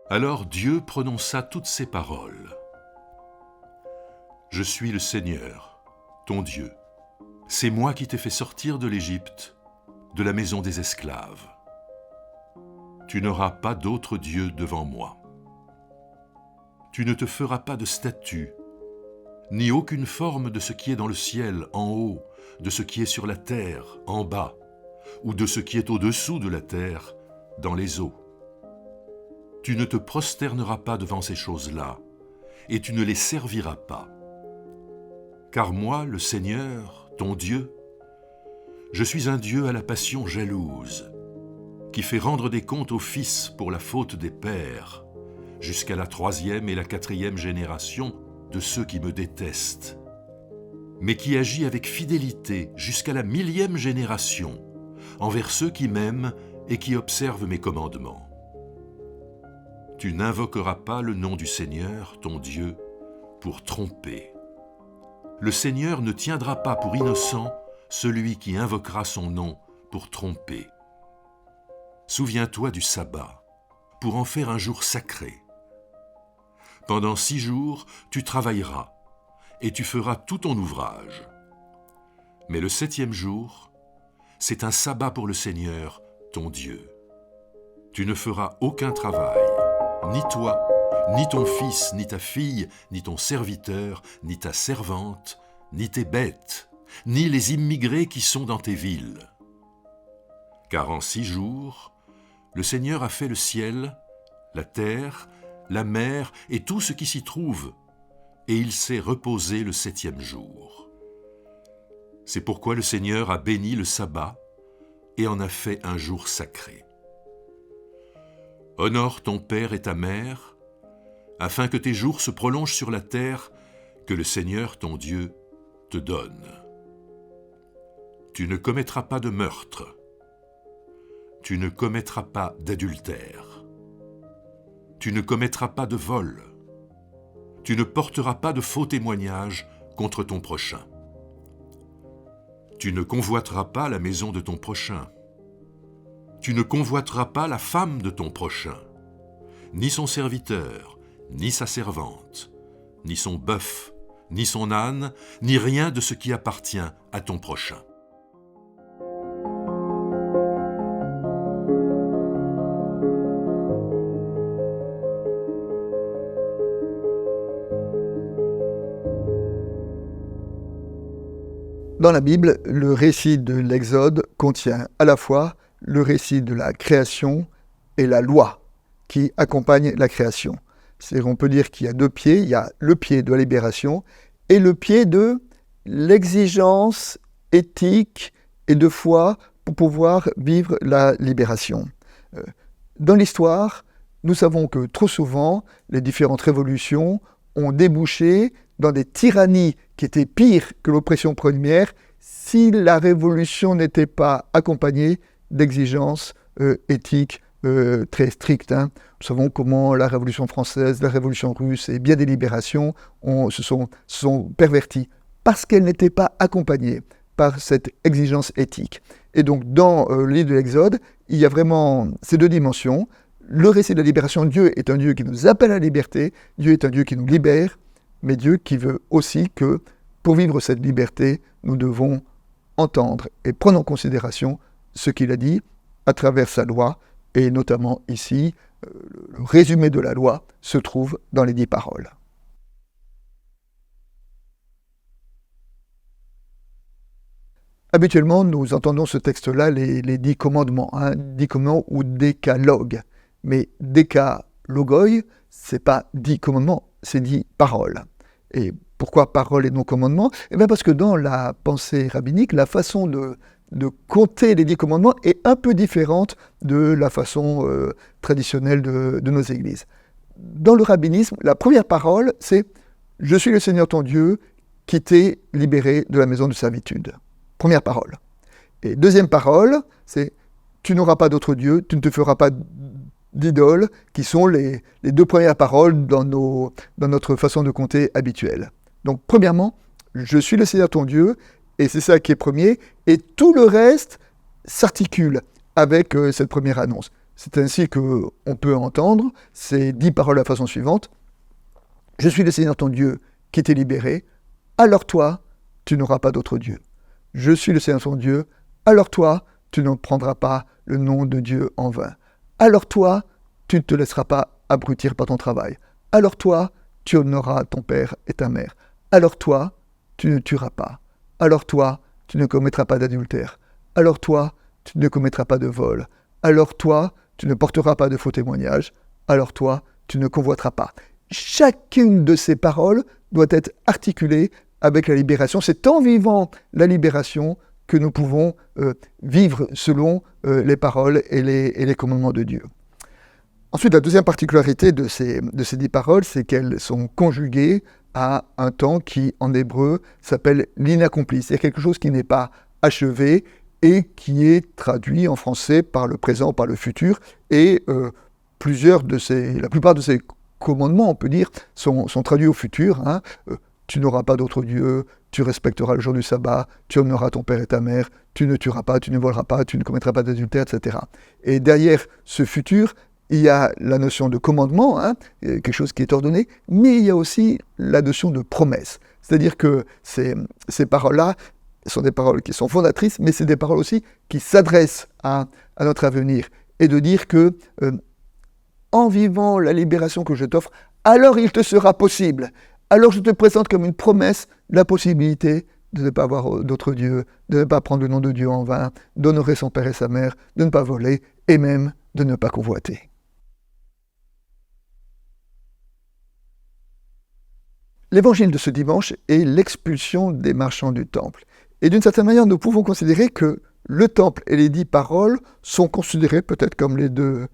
Alors Dieu prononça toutes ces paroles. « Je suis le Seigneur, ton Dieu. C'est moi qui t'ai fait sortir de l'Égypte, de la maison des esclaves. Tu n'auras pas d'autre Dieu devant moi. Tu ne te feras pas de statue, ni aucune forme de ce qui est dans le ciel en haut, de ce qui est sur la terre en bas, ou de ce qui est au-dessous de la terre dans les eaux. Tu ne te prosterneras pas devant ces choses-là, et tu ne les serviras pas. Car moi, le Seigneur, ton Dieu, je suis un Dieu à la passion jalouse, qui fait rendre des comptes aux fils pour la faute des pères, jusqu'à la 3e et la 4e génération de ceux qui me détestent, mais qui agit avec fidélité jusqu'à la 1000e génération, envers ceux qui m'aiment et qui observent mes commandements. Tu n'invoqueras pas le nom du Seigneur, ton Dieu, pour tromper. Le Seigneur ne tiendra pas pour innocent celui qui invoquera son nom pour tromper. Souviens-toi du sabbat, pour en faire un jour sacré. Pendant 6 jours, tu travailleras, et tu feras tout ton ouvrage. Mais le 7e jour, c'est un sabbat pour le Seigneur, ton Dieu. Tu ne feras aucun travail, ni toi, ni ton fils, ni ta fille, ni ton serviteur, ni ta servante, ni tes bêtes, ni les immigrés qui sont dans tes villes. Car en 6 jours, le Seigneur a fait le ciel, la terre, la mer et tout ce qui s'y trouve, et il s'est reposé le 7e jour. C'est pourquoi le Seigneur a béni le sabbat et en a fait un jour sacré. Honore ton père et ta mère, afin que tes jours se prolongent sur la terre que le Seigneur ton Dieu te donne. Tu ne commettras pas de meurtre. Tu ne commettras pas d'adultère. Tu ne commettras pas de vol. Tu ne porteras pas de faux témoignages contre ton prochain. Tu ne convoiteras pas la maison de ton prochain. Tu ne convoiteras pas la femme de ton prochain, ni son serviteur, ni sa servante, ni son bœuf, ni son âne, ni rien de ce qui appartient à ton prochain. Dans la Bible, le récit de l'Exode contient à la fois le récit de la création et la loi qui accompagne la création. C'est-à-dire qu'on peut dire qu'il y a 2 pieds, il y a le pied de la libération et le pied de l'exigence éthique et de foi pour pouvoir vivre la libération. Dans l'histoire, nous savons que trop souvent, les différentes révolutions ont débouché dans des tyrannies qui étaient pires que l'oppression première si la révolution n'était pas accompagnée d'exigences éthiques très strictes. Nous savons comment la Révolution française, la Révolution russe et bien des libérations se sont perverties parce qu'elles n'étaient pas accompagnées par cette exigence éthique. Et donc dans le livre de l'Exode, il y a vraiment ces 2 dimensions. Le récit de la libération, Dieu est un Dieu qui nous appelle à la liberté, Dieu est un Dieu qui nous libère, mais Dieu qui veut aussi que, pour vivre cette liberté, nous devons entendre et prendre en considération ce qu'il a dit à travers sa loi, et notamment ici, le résumé de la loi se trouve dans les 10 paroles. Habituellement, nous entendons ce texte-là, les 10 commandements, 10 commandements ou décalogue. Mais décalogoi, c'est pas 10 commandements, c'est 10 paroles. Et pourquoi paroles et non commandements ? Eh bien parce que dans la pensée rabbinique, la façon de compter les 10 commandements est un peu différente de la façon traditionnelle de nos églises. Dans le rabbinisme, la première parole, c'est « Je suis le Seigneur ton Dieu qui t'ai libéré de la maison de servitude ». Première parole. Et deuxième parole, c'est « Tu n'auras pas d'autre Dieu, tu ne te feras pas d'idoles », qui sont les 2 premières paroles dans notre façon de compter habituelle. Donc premièrement, « Je suis le Seigneur ton Dieu », et c'est ça qui est premier, et tout le reste s'articule avec cette première annonce. C'est ainsi qu'on peut entendre ces 10 paroles de la façon suivante. Je suis le Seigneur ton Dieu qui t'ai libéré, alors toi, tu n'auras pas d'autre Dieu. Je suis le Seigneur ton Dieu, alors toi, tu ne prendras pas le nom de Dieu en vain. Alors toi, tu ne te laisseras pas abrutir par ton travail. Alors toi, tu honoreras ton père et ta mère. Alors toi, tu ne tueras pas. Alors toi, tu ne commettras pas d'adultère. Alors toi, tu ne commettras pas de vol. Alors toi, tu ne porteras pas de faux témoignages. Alors toi, tu ne convoiteras pas. Chacune de ces paroles doit être articulée avec la libération. C'est en vivant la libération que nous pouvons vivre selon les paroles et les commandements de Dieu. Ensuite, la deuxième particularité de ces 10 paroles, c'est qu'elles sont conjuguées à un temps qui, en hébreu, s'appelle l'inaccompli. C'est quelque chose qui n'est pas achevé et qui est traduit en français par le présent, par le futur. Et la plupart de ces commandements, on peut dire, sont traduits au futur. Tu n'auras pas d'autre Dieu, tu respecteras le jour du sabbat, tu honoreras ton père et ta mère, tu ne tueras pas, tu ne voleras pas, tu ne commettras pas d'adultère, etc. Et derrière ce futur, il y a la notion de commandement, quelque chose qui est ordonné, mais il y a aussi la notion de promesse. C'est-à-dire que ces paroles-là sont des paroles qui sont fondatrices, mais c'est des paroles aussi qui s'adressent à notre avenir. Et de dire que, en vivant la libération que je t'offre, alors il te sera possible. Alors je te présente comme une promesse la possibilité de ne pas avoir d'autre Dieu, de ne pas prendre le nom de Dieu en vain, d'honorer son père et sa mère, de ne pas voler, et même de ne pas convoiter. L'évangile de ce dimanche est l'expulsion des marchands du temple. Et d'une certaine manière, nous pouvons considérer que le temple et les 10 paroles sont considérés peut-être comme les deux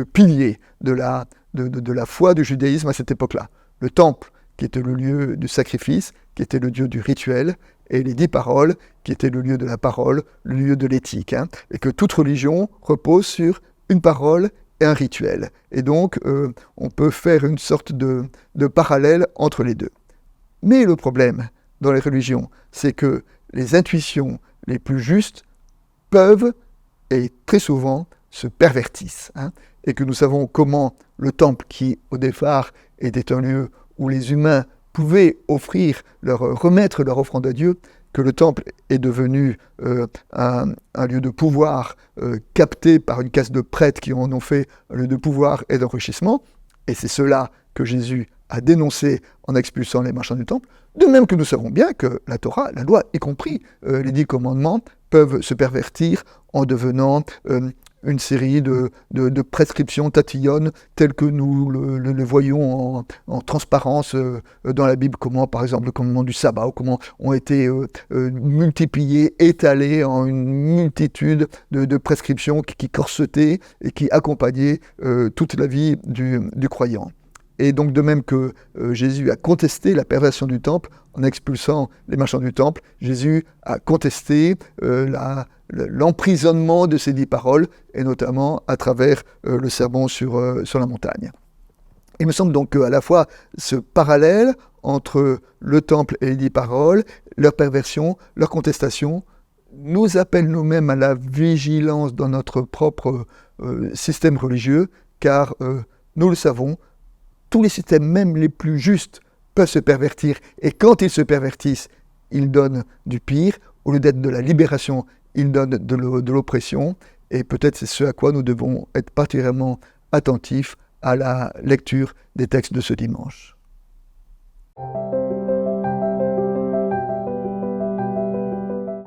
piliers de la foi du judaïsme à cette époque-là. Le temple, qui était le lieu du sacrifice, qui était le lieu du rituel, et les 10 paroles, qui étaient le lieu de la parole, le lieu de l'éthique. Et que toute religion repose sur une parole et un rituel. Et donc, on peut faire une sorte de parallèle entre les deux. Mais le problème dans les religions, c'est que les intuitions les plus justes peuvent, et très souvent, se pervertissent. Et que nous savons comment le temple, qui au départ était un lieu où les humains pouvaient remettre leur offrande à Dieu, que le temple est devenu un lieu de pouvoir capté par une caste de prêtres qui en ont fait un lieu de pouvoir et d'enrichissement. Et c'est cela que Jésus a dénoncé en expulsant les marchands du temple. De même que nous savons bien que la Torah, la loi, y compris les 10 commandements, peuvent se pervertir en devenant une série de prescriptions tatillonnes telles que nous le voyons en transparence dans la Bible, comment par exemple le commandement du sabbat, ou comment ont été multipliés, étalés en une multitude de prescriptions qui corsetaient et qui accompagnaient toute la vie du croyant. Et donc de même que Jésus a contesté la perversion du temple en expulsant les marchands du temple, Jésus a contesté l'emprisonnement de ces 10 paroles, et notamment à travers le sermon sur la montagne. Il me semble donc qu'à la fois ce parallèle entre le temple et les 10 paroles, leur perversion, leur contestation, nous appelle nous-mêmes à la vigilance dans notre propre système religieux, car nous le savons, tous les systèmes, même les plus justes, peuvent se pervertir. Et quand ils se pervertissent, ils donnent du pire. Au lieu d'être de la libération, ils donnent de l'oppression. Et peut-être c'est ce à quoi nous devons être particulièrement attentifs à la lecture des textes de ce dimanche.